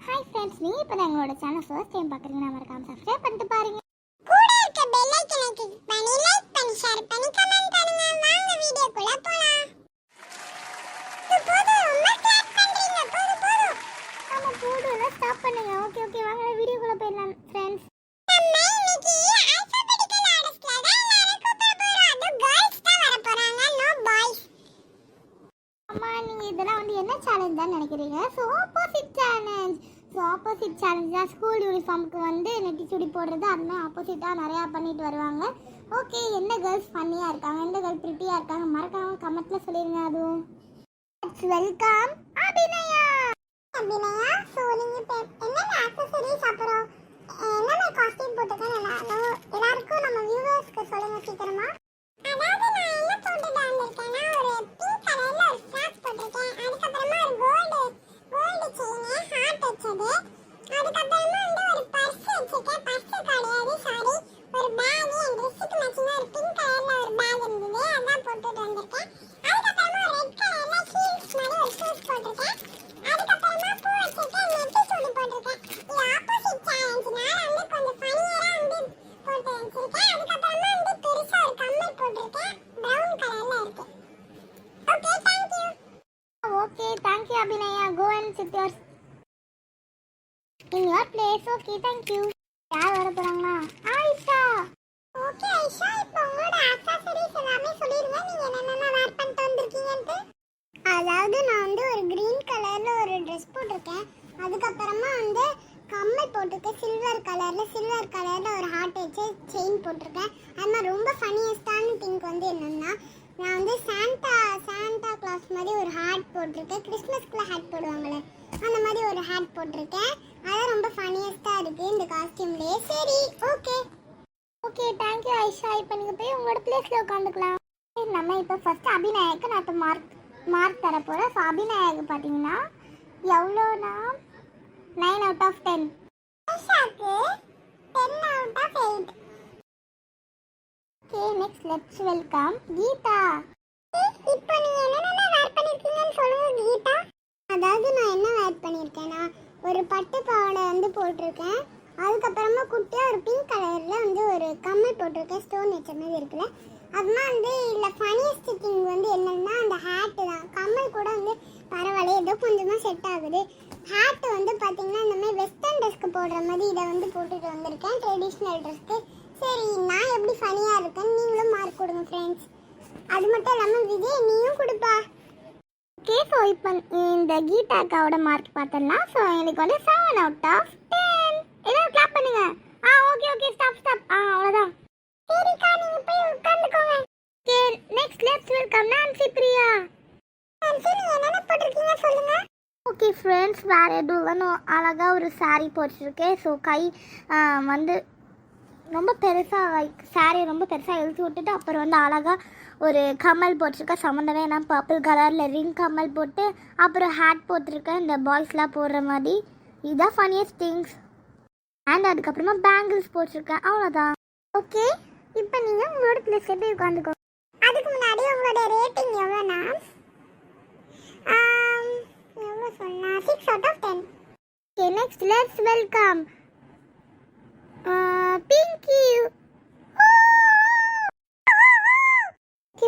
Hi friends, நீங்கள் இப்போ தான் எங்களோட சேனல் ஃபர்ஸ்ட் டைம் பார்க்குறீங்கன்னா மறக்காம சப்ஸ்கிரைப் பண்ணிட்டு பாருங்க. கூட இருக்க பெல் ஐகானை கிளிக் பண்ணி லைக் பண்ணி ஷேர் பண்ணி கமெண்ட் பண்ணுங்க. வாங்க வீடியோக்குள்ள போலாம். போடு ரொம்ப கிளாப் பண்றீங்க. போடு ஆமாம், போடுலாம் ஸ்டாப் பண்ணுங்க. ஓகே வாங்க வீடியோக்குள்ளே போயிடலாம் ஃப்ரெண்ட்ஸ். நம்ம இன்னைக்கு ஆல்பபெட்டிக்கல் ஆர்டர்ஸ்ல தான் எல்லாரும் கூப்பிட போறோம். அது गर्ल्स தான் வர போறாங்க, நோ பாய்ஸ். அம்மா, நீங்கள் இதெல்லாம் வந்து என்ன சேலஞ்ச் தான் நினைக்கிறீங்க? ஸோ ஆப்போசிட் சேலஞ்ச் தான். ஸ்கூல் யூனிஃபார்முக்கு வந்து நெட்டி சுடி போடுறது, அதுமாதிரி ஆப்போசிட்டாக நிறையா பண்ணிட்டு வருவாங்க. ஓகே, எந்த கேர்ள்ஸ் ஃபன்னியாக இருக்காங்க, எந்த கேர்ள் ப்ரிட்டியாக இருக்காங்க, மறக்காம கமெண்ட்டில் சொல்லிடுங்க. அதுவும் வெல்கம் அபிநயா. சோ நீங்க இப்ப என்னென்ன ஆக்சஸரீஸ் அப்புறம் என்னென்ன காஸ்டியூம் போட்டுக்கன்னு எல்லாருக்கும் நம்ம வியூவர்ஸ்க்கு சொல்லுங்க சீக்கிரமா. அதாவது நான் என்ன போட்டுட்டு வந்திருக்கேன்னா ஒரு பிங்க் கலர்ல ஒரு ஃபிளாக் போட்டிருக்கேன். அதுக்கப்புறமா ஒரு கோல்டு செயின் ஹார்ட் வச்சது. அதுக்கப்புறமா வந்து ஒரு பர்ஸ் வச்சிருக்கேன். பர்ஸ் கிடையாது, சாரி, ஒரு பேக். என் ட்ரெஸ்ஸுக்கு மேட்சிங்கா ஒரு பிங்க் கலர்ல ஒரு பேக் இருந்தது, அதான் போட்டுட்டு வந்திருக்கேன். அதுக்கப்புறமா ரெட் கலர்ல ஹீல்ஸ் மாதிரி ஒரு ஷூஸ் போட்டிருக்கேன். அதுக்கப்புறமா பூ வச்சிருக்கேன், நெத்தி சூடு போட்டிருக்கேன். இது ஆப்போசிட் சேலஞ்சுனால வந்து கொஞ்சம் ஃபனியரா வந்து போட்டு வச்சிருக்கேன். அதுக்கப்புறமா வந்து பெருசா ஒரு கம்மல் போட்டிருக்கேன், பிரவுன் கலர்ல இருக்கு. Okay, thank you Abhinaya. Go and sit in your place. Okay, thank you. யார் வர போறாங்களா? ஆயிஷா. ஓகே ஐஷா, இப்போ உங்களோட ஆக்சஸரீஸ் எல்லாமே சொல்லிருங்க. நீங்க என்னென்ன வேர் பண்ணிட்டு வந்திருக்கீங்கன்னு. அதாவது நான் வந்து ஒரு கிரீன் கலர்ல ஒரு Dress போட்டிருக்கேன். அதுக்கப்புறமா வந்து கம்மல் போட்டிருக்கேன், சில்வர் கலர்ல ஒரு ஹார்ட் வச்சு செயின் போட்டிருக்கேன். அது மாதிரி ரொம்ப ஃபன்னியஸ்டான திங்க் வந்து என்னன்னா, நான் வந்து சாண்டா கிளாஸ் மாதிரி ஒரு ஹார்ட் போட்டிருக்கேன். கிறிஸ்மஸ்க்குள்ள ஹார்ட் போடுவாங்களே, அந்த மாதிரி ஒரு ஹார்ட் போட்டிருக்கேன். அதான் ரொம்ப ஃபன்னியஸ்டா இருக்கு இந்த காஸ்டியூம்லயே. சரி, ஓகே தேங்க்யூ ஐஷா. இப்போ நீங்கள் போய் உங்களோட பிளேஸில் உட்காந்துக்கலாம். நம்ம இப்போ ஃபர்ஸ்ட் அபிநயாக்கு நான் மார்க் தர போகிறேன். ஸோ அபிநயாக்கு பார்த்தீங்கன்னா எவ்வளோனா 9 out of 10. ஐஷாக்கு 10 out of 8. Okay, next let's welcome Geetha. இப்போ நீங்க என்னென்ன வேர் பண்ணிருக்கீங்கன்னு சொல்லுங்க கீதா. அதாவது நான் என்ன வேர் பண்ணிருக்கேன்னா ஒரு பட்டு பாவாடை வந்து போட்டிருக்கேன். அதுக்கப்புறமா குட்டியா ஒரு பிங்க் கலர்ல வந்து ஒரு கம்மல் போட்டிருக்கேன், ஸ்டோன் வச்ச மாதிரி இருக்குல்ல. அதுமா வந்து இல்லை ஃபனியஸ்ட் திங் வந்து என்னன்னா அந்த ஹேட்டு தான். கம்மல் கூட வந்து பரவாயில்ல, ஏதோ கொஞ்சமாக செட் ஆகுது. ஹேட்டு வந்து பார்த்தீங்கன்னா இந்த மாதிரி வெஸ்டர்ன் ட்ரெஸ்க்கு போடுற மாதிரி இதை வந்து போட்டுட்டு வந்திருக்கேன், ட்ரெடிஷ்னல் ட்ரெஸ்க்கு. சரி, நான் எப்படி ஃபனியாக இருக்கேன்னு நீங்களும் மார்க் கொடுங்க ஃப்ரெண்ட்ஸ். அது மட்டும் இல்லாமல் விஜய் நீயும் கொடுப்பா. ஓகே, ஸோ இப்போ இந்த கீதாக்காவோட மார்க் பார்த்துடலாம். ஸோ எனக்கு வந்து 7 out of 10. எல்லாரும் கிளாப் பண்ணுங்க. Okay stop. அவ்வளோதான். சரிக்கா, நீங்க போய் உட்கார்ந்துக்கோங்க. Okay, next let's welcome Nancy Priya. Nancy, நீங்க என்னென்ன போட்டிருக்கீங்க சொல்லுங்க. ஓகே ஃப்ரெண்ட்ஸ், வேறு எதுவும் இல்லைன்னு அழகாக ஒரு சாரீ போட்டிருக்கேன். ஸோ கை வந்து ரொம்ப பெருசாக சாரீ ரொம்ப பெருசாக இழுத்து விட்டுட்டு அப்புறம் வந்து அழகாக ஒரு கம்மல் போட்டிருக்கேன். சம்மந்தமே நான் பர்பிள் கலரில் ரிங் கம்மல் போட்டு அப்புறம் ஹேட் போட்டிருக்கேன், இந்த பாய்ஸ்லாம் போடுற மாதிரி. இதுதான் ஃபனியஸ்ட் திங்ஸ். அண்ட் அதுக்கப்புறமா பேங்கிள்ஸ் போட்டிருக்கேன், அவ்வளோதான். ஓகே, இப்போ நீங்கள் உங்களோட பிளேஸ்ல போய் உட்காந்துக்கோ. அதுக்கு முன்னாடி உங்களோட ரேட்டிங் எவ்வளோனா எவ்வளோ சொன்னா 6 out of 10. Okay, next let's welcome Pinki.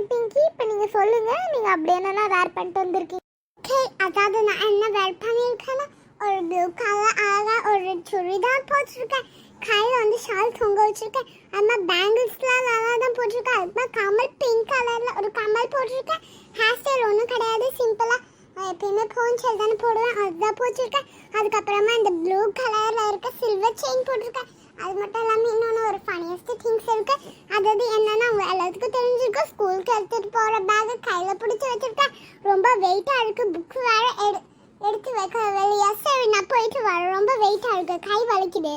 Pinki, இப்போ நீங்கள் சொல்லுங்கள், நீங்கள் அப்படி என்னென்ன வேர் பண்ணிட்டு வந்திருக்கீங்க? ஓகே, அதாவது நான் என்ன வேர் பண்ணியிருக்கேன்னா ஒரு ப்ளூ கலர் அழகாக ஒரு சுடிதார் போட்டிருக்கேன். கையில் வந்து ஷால் தொங்க வச்சிருக்கேன். அதுமாதிரி பேங்கிள்ஸ்லாம் நல்லா தான் போட்டிருக்கேன். அதுமாதிரி கமல் பிங்க் கலரில் ஒரு கமல் போட்டிருக்கேன். ஹேர் ஸ்டைல் ஒன்றும் கிடையாது, சிம்பிளாக எப்பயுமே போன்ச்சல் தானே போடுவேன், அதுதான் போட்டிருக்கேன். அதுக்கப்புறமா இந்த ப்ளூ கலரில் இருக்க சில்வர் செயின் போட்டிருக்கேன். அது மட்டும் இல்லாமல் இன்னொன்று ஒரு ஃபனியஸ்ட் திங்ஸ் இருக்கு. அதாவது என்னன்னா அவங்க எல்லாத்துக்கும் தெரிஞ்சிருக்கும், ஸ்கூலுக்கு எடுத்துகிட்டு போகிற பேக்கை கையில் பிடிச்சி வச்சுருக்கேன். ரொம்ப வெயிட்டாக இருக்குது, புக்கு வேறு எடுத்து வைக்க வெளியே. சரி, நான் போயிட்டு வரேன், ரொம்ப வெயிட்டாக இருக்குது, கை வலிக்குது.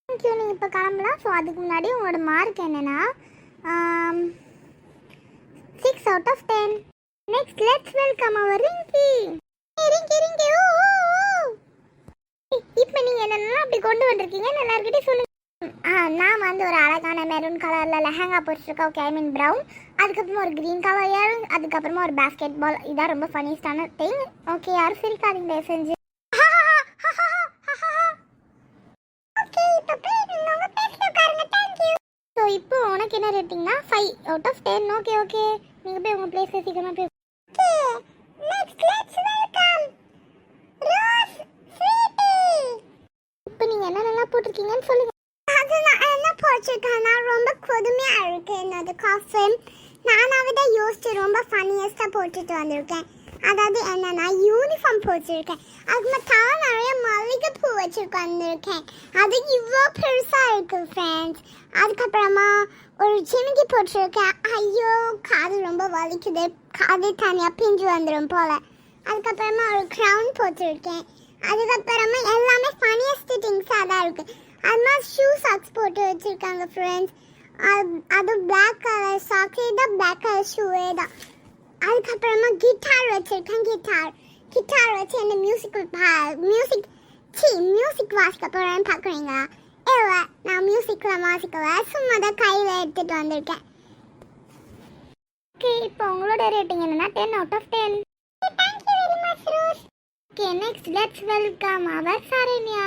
தேங்க்யூ, நீங்கள் இப்போ கிளம்பலாம். ஸோ அதுக்கு முன்னாடி உங்களோட மார்க் என்னென்னா 6 out of 10. Next let's welcome our Rinki. இப்போ நீங்கள் என்னென்னலாம் அப்படி கொண்டு வந்திருக்கீங்கன்னு எல்லாருக்கிட்டையும் சொல்லுங்கள். நான் வந்து ஒரு அழகான மெரூன் கலரில் லெஹங்கா போட்டிருக்கேன். ஓகே, ஐ மீன் ப்ரௌன். அதுக்கப்புறமா ஒரு க்ரீன் கலர் இயரிங், அதுக்கப்புறமா ஒரு பேஸ்கெட் பால். இதான் ரொம்ப ஃபனியஸ்டான திங். ஓகே, யாரும் சிரிக்காதீங்க செஞ்சு. என்ன ரேட்டிங்னா 5 அவுட் ஆஃப் 10. ஓகே ஓகே, நீங்கள் போய் உங்கள் பிளேஸில் சீக்கிரமாக போய். Next let's welcome Rose Sweety. இப்போ நீங்கள் என்னென்னலாம் போட்டிருக்கீங்கன்னு சொல்லுங்கள். அது நான் என்ன போட்டிருக்கேன்னா ரொம்ப கொடுமையா இருக்கு என்னோட காஃபின். நானாவே தான் யோசிச்சு ரொம்ப ஃபன்னியஸ்டா போட்டுட்டு வந்திருக்கேன். அதாவது என்னன்னா யூனிஃபார்ம் போட்டிருக்கேன், அதுக்கு தலை நிறைய மல்லிகைப்பூ வச்சுட்டு வந்திருக்கேன். அது இவ்வளோ பெருசா இருக்கு ஃப்ரெண்ட்ஸ். அதுக்கப்புறமா ஒரு ஜிமிக்கி போட்டிருக்கேன். ஐயோ காது ரொம்ப வலிக்குது, காது தனியாக பிஞ்சு வந்துடும் போல. அதுக்கப்புறமா ஒரு க்ரௌன் போட்டிருக்கேன். அதுக்கப்புறமா எல்லாமே ஃபன்னியஸ்ட் திங்ஸாக தான் இருக்கு. அது மாதிரி ஷூ சாக்ஸ் போட்டு வச்சுருக்காங்க ஃப்ரெண்ட்ஸ். அது பிளாக் கலர் சாக்ஸ், தான் பிளாக் கலர் ஷூவே தான். அதுக்கப்புறமா கிட்டார் வச்சுருக்கேன். கிட்டார் வச்சு என்ன மியூசிக் வாசிக்க போகிறேன்னு பார்க்குறீங்களா? இல்லை, நான் மியூசிக்கில் வாசிக்கல, சும்மா தான் கையில் எடுத்துகிட்டு வந்திருக்கேன். ஓகே, இப்போ உங்களோட ரேட்டிங் என்னன்னா 10 out of 10. Thank you very much Rose. Okay, next let's welcome our Saranya.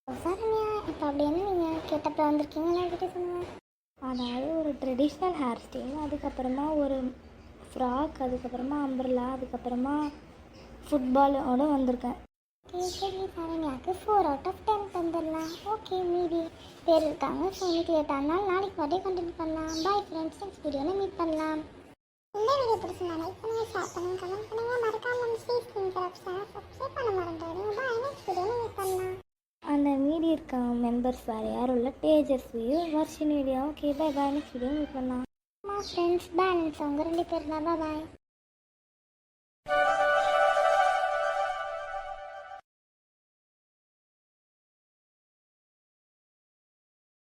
Saranya, இப்போ அப்படி என்ன நீங்கள் கேட்டப்போ வந்திருக்கீங்கன்னு என்கிட்ட சொல்லுங்கள். அதாவது ஒரு ட்ரெடிஷ்னல் ஹேர் ஸ்டைல், அதுக்கப்புறமா ஒரு ஃப்ராக், அதுக்கப்புறமா அம்பர்லா, அதுக்கப்புறமா ஃபுட்பாலோடு வந்திருக்கேன். ஓகே சரி, சரண்யாவுக்கு 4 அவுட் ஆஃப் 10 தந்துடலாம். ஓகே, மீதி பேர் இருக்காங்க. ஸோ இன்னைக்கு லேட் ஆனால் நாளைக்கு வரையும் கண்டினியூ பண்ணலாம். பாய் ஃப்ரெண்ட்ஸ், நெக்ஸ்ட் வீடியோவில் மீட் பண்ணலாம். இந்த வீடியோ பிடிச்சிருந்தா லைக் பண்ணுங்க, ஷேர் பண்ணுங்க, கமெண்ட் பண்ணுங்க. மறக்காம நம்ம ஸ்வீட் சப்ஸ்கிரைப் பண்ண மறந்துடாதீங்க. பாய், நெக்ஸ்ட் வீடியோவில் மீட் பண்ணலாம். அந்த மீதி இருக்க மெம்பர்ஸ் வேறு யாரும் இல்லை, தேஜஸ்வியும் Varshini video. Okay, bye bye, next video meet பண்ணலாம். ஃப்ரெண்ட்ஸ் பேலன்ஸ் அவங்க 2 பேர் தான். பாய்.